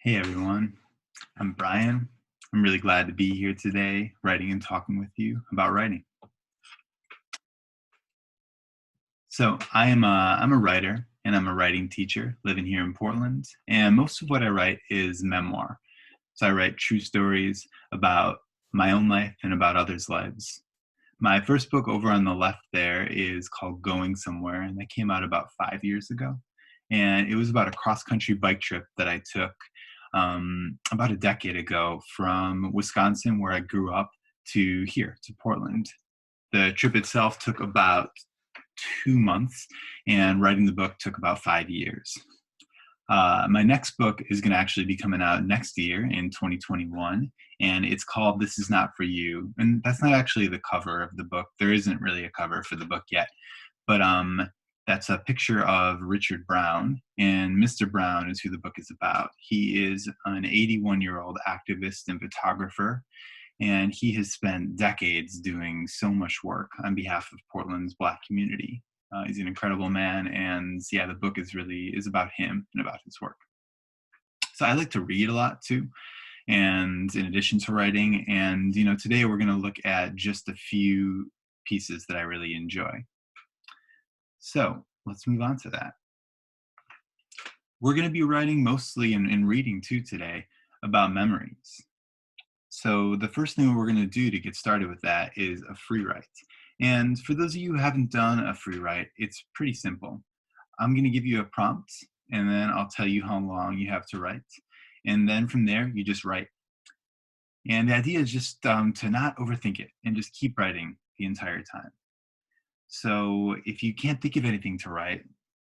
Hey everyone, I'm Brian. I'm really glad to be here today, writing and talking with you about writing. So I'm a writer and I'm a writing teacher living here in Portland. And most of what I write is memoir. So I write true stories about my own life and about others' lives. My first book over on the left there is called Going Somewhere, and that came out about 5 years ago. And it was about a cross country bike trip that I took about a decade ago from Wisconsin, where I grew up, to here, to Portland. The trip itself took about 2 months, and writing the book took about 5 years. My next book is going to actually be coming out next year in 2021, and it's called This Is Not For You. And that's not actually the cover of the book. There isn't really a cover for the book yet, but that's a picture of Richard Brown, and Mr. Brown is who the book is about. He is an 81-year-old activist and photographer, and he has spent decades doing so much work on behalf of Portland's Black community. He's an incredible man, and yeah, the book is about him and about his work. So I like to read a lot too, and in addition to writing, and today we're going to look at just a few pieces that I really enjoy. So let's move on to that. We're going to be writing mostly and reading too today about memories. So the first thing we're going to do to get started with that is a free write. And for those of you who haven't done a free write, it's pretty simple. I'm going to give you a prompt, and then I'll tell you how long you have to write. And then from there, you just write. And the idea is just to not overthink it and just keep writing the entire time. So if you can't think of anything to write,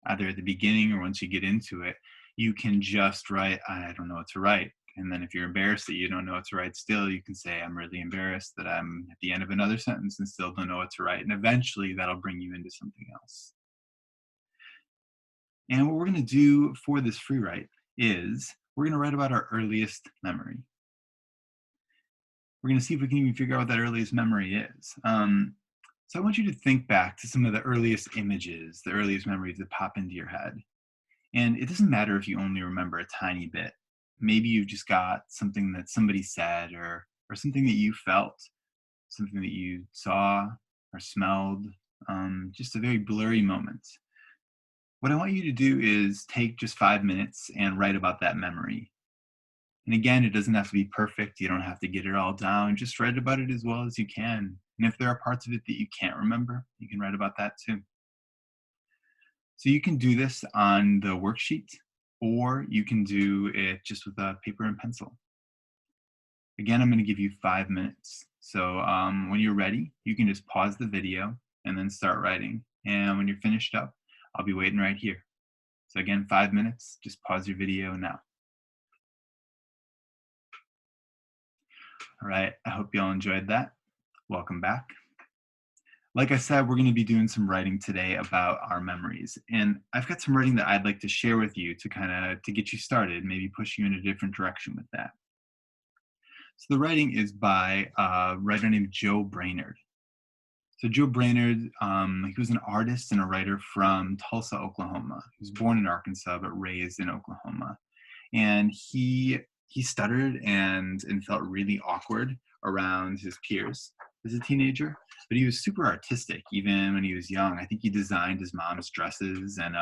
either at the beginning or once you get into it, you can just write, I don't know what to write. And then if you're embarrassed that you don't know what to write still, you can say, I'm really embarrassed that I'm at the end of another sentence and still don't know what to write. And eventually that'll bring you into something else. And what we're going to do for this free write is we're going to write about our earliest memory. We're going to see if we can even figure out what that earliest memory is. So I want you to think back to some of the earliest images, the earliest memories that pop into your head. And it doesn't matter if you only remember a tiny bit. Maybe you've just got something that somebody said or something that you felt, something that you saw or smelled, just a very blurry moment. What I want you to do is take just 5 minutes and write about that memory. And again, it doesn't have to be perfect. You don't have to get it all down. Just write about it as well as you can. And if there are parts of it that you can't remember, you can write about that too. So you can do this on the worksheet, or you can do it just with a paper and pencil. Again, I'm going to give you 5 minutes. So when you're ready, you can just pause the video and then start writing. And when you're finished up, I'll be waiting right here. So again, 5 minutes, just pause your video now. All right, I hope you all enjoyed that. Welcome back. Like I said, we're going to be doing some writing today about our memories. And I've got some writing that I'd like to share with you to get you started, maybe push you in a different direction with that. So the writing is by a writer named Joe Brainerd. So Joe Brainerd, he was an artist and a writer from Tulsa, Oklahoma. He was born in Arkansas, but raised in Oklahoma. And he stuttered and felt really awkward around his peers as a teenager, but he was super artistic even when he was young. I think he designed his mom's dresses and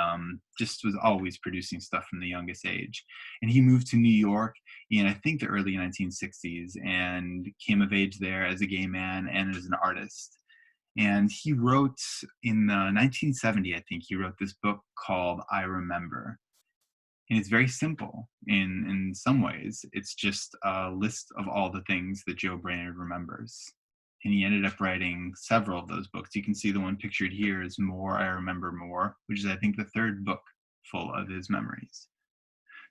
just was always producing stuff from the youngest age. And he moved to New York in, I think, the early 1960s and came of age there as a gay man and as an artist. And he wrote in 1970, I think, he wrote this book called I Remember. And it's very simple in some ways. It's just a list of all the things that Joe Brainerd remembers. And he ended up writing several of those books. You can see the one pictured here is More, I Remember More, which is, I think, the third book full of his memories.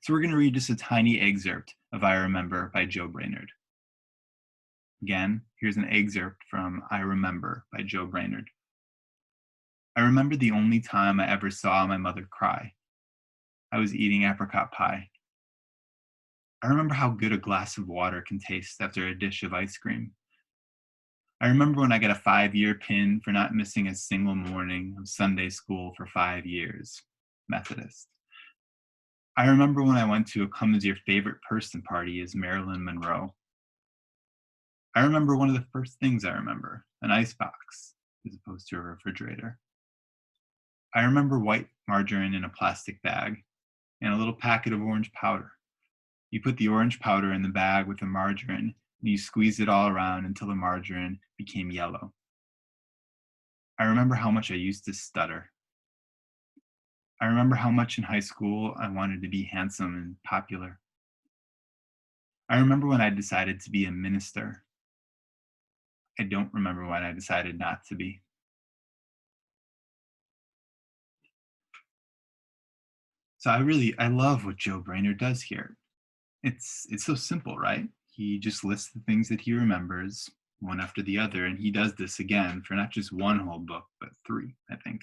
So we're going to read just a tiny excerpt of I Remember by Joe Brainerd. Again, here's an excerpt from I Remember by Joe Brainerd. I remember the only time I ever saw my mother cry. I was eating apricot pie. I remember how good a glass of water can taste after a dish of ice cream. I remember when I got a 5-year pin for not missing a single morning of Sunday school for 5 years. Methodist. I remember when I went to a come as your favorite person party as Marilyn Monroe. I remember one of the first things I remember, an icebox as opposed to a refrigerator. I remember white margarine in a plastic bag and a little packet of orange powder. You put the orange powder in the bag with the margarine and you squeezed it all around until the margarine became yellow. I remember how much I used to stutter. I remember how much in high school I wanted to be handsome and popular. I remember when I decided to be a minister. I don't remember when I decided not to be. So I love what Joe Brainerd does here. It's so simple, right? He just lists the things that he remembers one after the other, and he does this again for not just one whole book, but three, I think.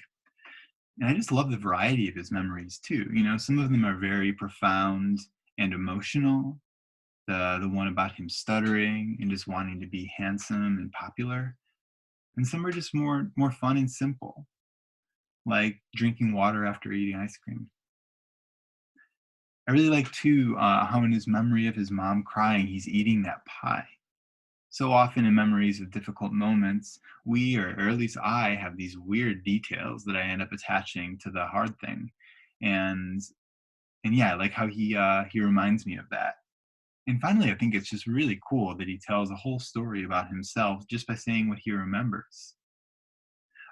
And I just love the variety of his memories too. You know, some of them are very profound and emotional. The one about him stuttering and just wanting to be handsome and popular. And some are just more fun and simple, like drinking water after eating ice cream. I really like too how in his memory of his mom crying, he's eating that pie. So often in memories of difficult moments, we, or at least I, have these weird details that I end up attaching to the hard thing. And and yeah, I like how he reminds me of that. And finally, I think it's just really cool that he tells a whole story about himself just by saying what he remembers.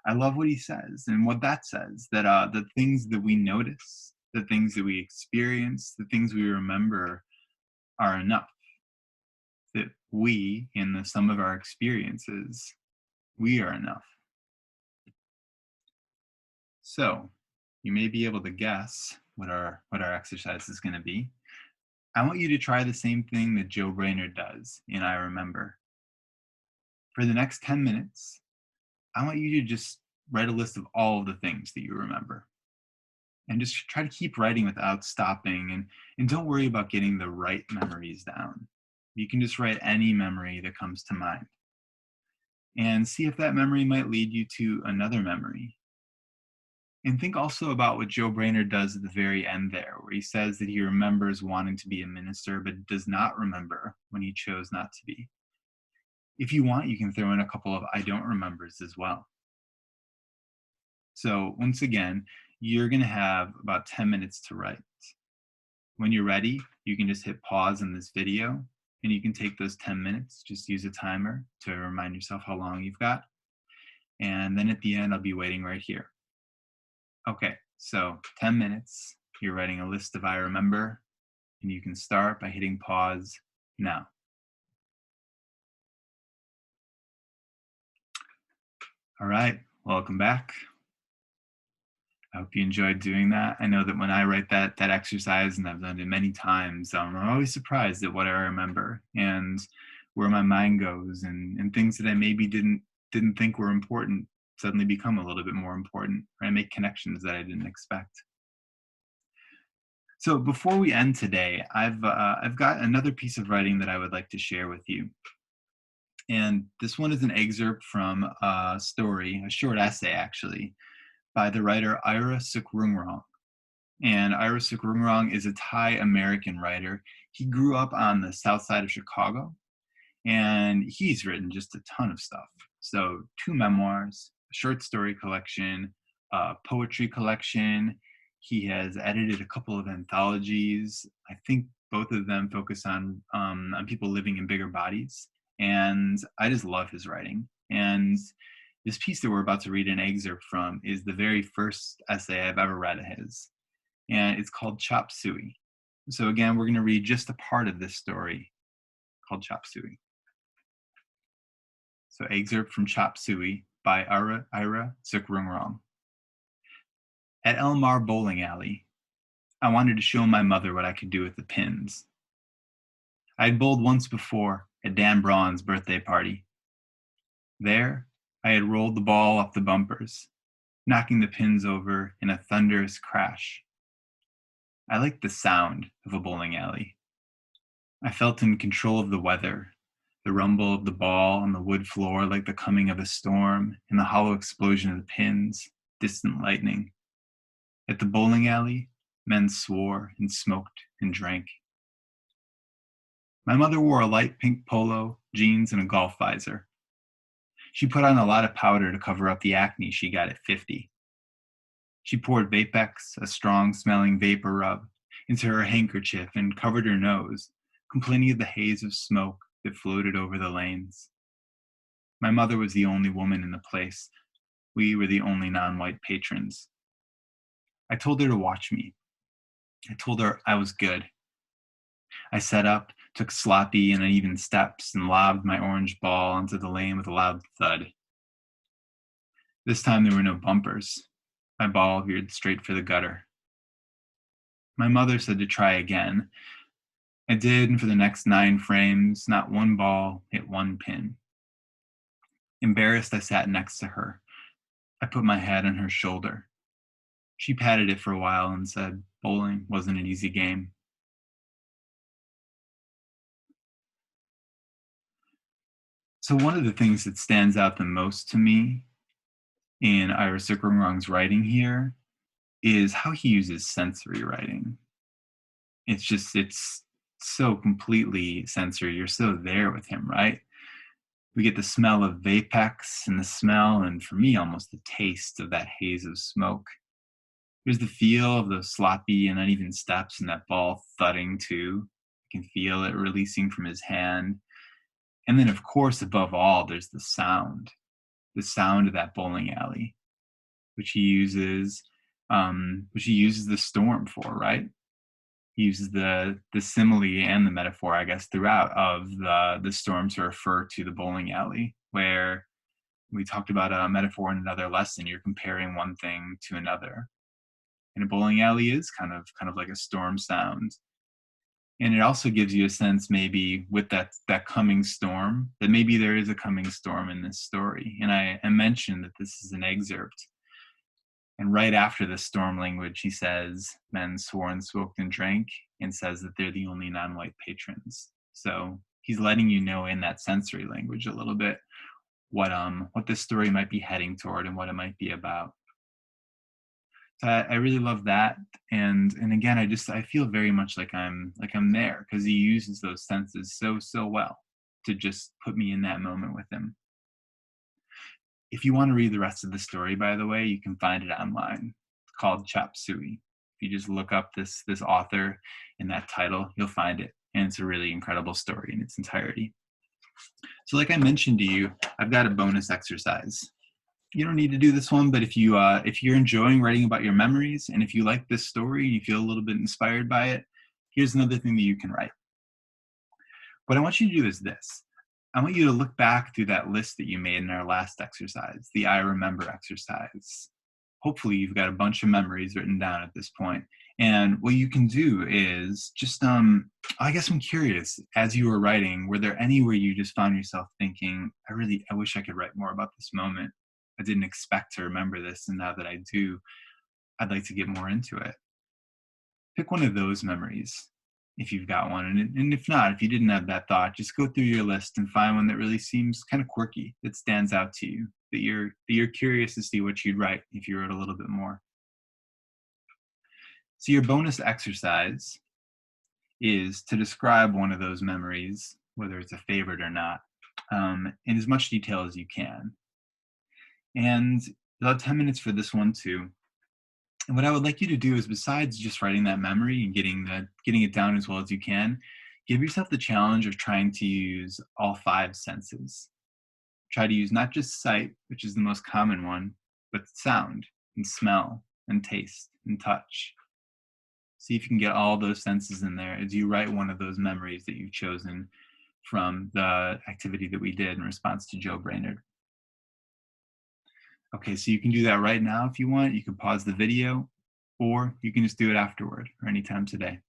I love what he says and what that says, that the things that we notice, the things that we experience, the things we remember are enough. That we, in the sum of our experiences, we are enough. So you may be able to guess what our exercise is going to be. I want you to try the same thing that Joe Brainerd does in I Remember. For the next 10 minutes, I want you to just write a list of all of the things that you remember. And just try to keep writing without stopping, and don't worry about getting the right memories down. You can just write any memory that comes to mind. And see if that memory might lead you to another memory. And think also about what Joe Brainerd does at the very end there, where he says that he remembers wanting to be a minister, but does not remember when he chose not to be. If you want, you can throw in a couple of I don't remembers as well. So once again, you're going to have about 10 minutes to write. When you're ready, you can just hit pause on this video and you can take those 10 minutes, just use a timer to remind yourself how long you've got. And then at the end, I'll be waiting right here. Okay, so 10 minutes, you're writing a list of I remember, and you can start by hitting pause now. All right, welcome back. I hope you enjoyed doing that. I know that when I write that exercise, and I've done it many times, I'm always surprised at what I remember and where my mind goes, and things that I maybe didn't think were important suddenly become a little bit more important, or I make connections that I didn't expect. So before we end today, I've got another piece of writing that I would like to share with you. And this one is an excerpt from a story, a short essay actually, by the writer Ira Sook-Rungrong. And Ira Sook-Rungrong is a Thai American writer. He grew up on the south side of Chicago, and he's written just a ton of stuff. So 2 memoirs, a short story collection, a poetry collection. He has edited a couple of anthologies. I think both of them focus on people living in bigger bodies. And I just love his writing. And this piece that we're about to read an excerpt from is the very first essay I've ever read of his. And it's called Chop Suey. So again, we're going to read just a part of this story called Chop Suey. So excerpt from Chop Suey by Ira Sook-Rungrong. At Elmar Bowling Alley, I wanted to show my mother what I could do with the pins. I had bowled once before at Dan Braun's birthday party. There, I had rolled the ball off the bumpers, knocking the pins over in a thunderous crash. I liked the sound of a bowling alley. I felt in control of the weather, the rumble of the ball on the wood floor like the coming of a storm, and the hollow explosion of the pins, distant lightning. At the bowling alley, Men swore and smoked and drank. My mother wore a light pink polo, jeans, and a golf visor. She put on a lot of powder to cover up the acne she got at 50. She poured Vapex, a strong-smelling vapor rub, into her handkerchief and covered her nose, complaining of the haze of smoke that floated over the lanes. My mother was the only woman in the place. We were the only non-white patrons. I told her to watch me. I told her I was good. I sat up, took sloppy and uneven steps, and lobbed my orange ball into the lane with a loud thud. This time there were no bumpers. My ball veered straight for the gutter. My mother said to try again. I did, and for the next 9 frames, not one ball hit one pin. Embarrassed, I sat next to her. I put my head on her shoulder. She patted it for a while and said bowling wasn't an easy game. So one of the things that stands out the most to me in Ira Sickrong's writing here is how he uses sensory writing. It's so completely sensory. You're so there with him, right? We get the smell of Vapex and the smell, and for me, almost the taste of that haze of smoke. There's the feel of those sloppy and uneven steps and that ball thudding too. You can feel it releasing from his hand. And then, of course, above all, there's the sound of that bowling alley, which he uses the storm for, right? He uses the simile and the metaphor, I guess, throughout of the storm to refer to the bowling alley, where we talked about a metaphor in another lesson. You're comparing one thing to another, and a bowling alley is kind of like a storm sound. And it also gives you a sense, maybe with that coming storm, that maybe there is a coming storm in this story. And I mentioned that this is an excerpt. And right after the storm language, he says, men swore and smoked and drank, and says that they're the only non-white patrons. So he's letting you know in that sensory language a little bit what this story might be heading toward and what it might be about. So I really love that, and again, I feel very much like I'm there, because he uses those senses so well to just put me in that moment with him. If you want to read the rest of the story, by the way, you can find it online. It's called Chop Suey. If you just look up this author and that title, you'll find it, and it's a really incredible story in its entirety. So, like I mentioned to you, I've got a bonus exercise. You don't need to do this one, but if you're enjoying writing about your memories, and if you like this story and you feel a little bit inspired by it, here's another thing that you can write. What I want you to do is this. I want you to look back through that list that you made in our last exercise, the I remember exercise. Hopefully you've got a bunch of memories written down at this point. And what you can do is just, I guess I'm curious, as you were writing, were there any where you just found yourself thinking, I wish I could write more about this moment. I didn't expect to remember this, and now that I do, I'd like to get more into it. Pick one of those memories if you've got one, and if not, if you didn't have that thought, just go through your list and find one that really seems kind of quirky, that stands out to you, that you're curious to see what you'd write if you wrote a little bit more. So your bonus exercise is to describe one of those memories, whether it's a favorite or not, in as much detail as you can. And about 10 minutes for this one too. And what I would like you to do is, besides just writing that memory and getting it down as well as you can, give yourself the challenge of trying to use all 5 senses. Try to use not just sight, which is the most common one, but sound and smell and taste and touch. See if you can get all those senses in there as you write one of those memories that you've chosen from the activity that we did in response to Joe Brainerd. Okay, so you can do that right now if you want. You can pause the video, or you can just do it afterward or anytime today.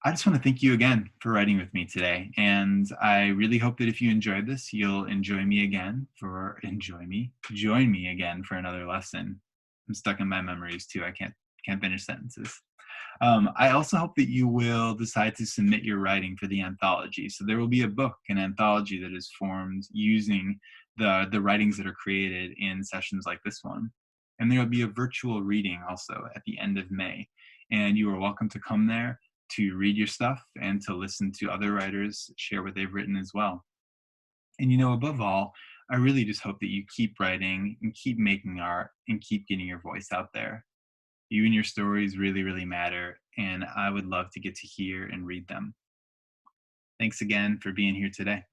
I just want to thank you again for writing with me today. And I really hope that if you enjoyed this, you'll join me again for another lesson. I'm stuck in my memories too. I can't finish sentences. I also hope that you will decide to submit your writing for the anthology. So there will be a book, an anthology that is formed using the writings that are created in sessions like this one. And there will be a virtual reading also at the end of May. And you are welcome to come there to read your stuff and to listen to other writers share what they've written as well. And above all, I really just hope that you keep writing and keep making art and keep getting your voice out there. You and your stories really, really matter, and I would love to get to hear and read them. Thanks again for being here today.